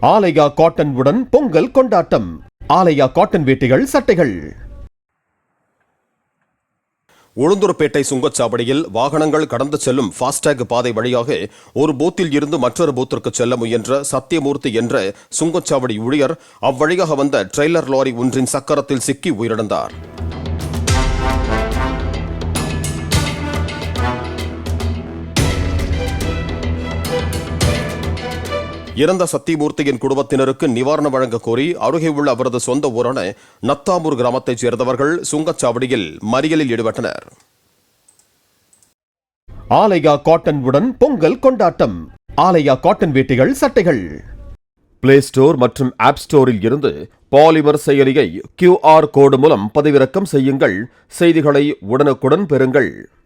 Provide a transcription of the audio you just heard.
ஆலயா cotton உடன் பொங்கல் கொண்டாட்டம். ஆலயா cotton வேட்டிகள், சட்டைகள். Ulundurpet சுங்கச்சாவடியில் வாகனங்கள் கடந்து செல்லும் ஃபாஸ்டேக் பாதை வழியாக ஒரு பூத்தில் இருந்து மற்றொரு பூத்திற்கு செல்ல முயன்ற சத்தியமூர்த்தி என்ற சுங்கச்சாவடி ஊழியர் அவ்வழியாக வந்த ட்ரெய்லர் லாரி ஒன்றின் சக்கரத்தில் சிக்கி உயிரிழந்தார். இறந்த சத்தியமூர்த்தியின் குடும்பத்தினருக்கு நிவாரணம் வழங்க கோரி அருகே உள்ள அவரது சொந்த ஊரான நத்தாமூர் கிராமத்தைச் சேர்ந்தவர்கள் சுங்கச்சாவடியில் மறியலில் ஈடுபட்டனர். ஆலயா காட்டன் உடன் பொங்கல் கொண்டாட்டம். ஆலயா காட்டன் வேட்டிகள், சட்டைகள். பிளே ஸ்டோர் மற்றும் ஆப் ஸ்டோரில் இருந்து பாலிமர் செயலியை QR கோடு மூலம் பதிவிறக்கம் செய்யுங்கள். செய்திகளை உடனுக்குடன் பெறுங்கள்.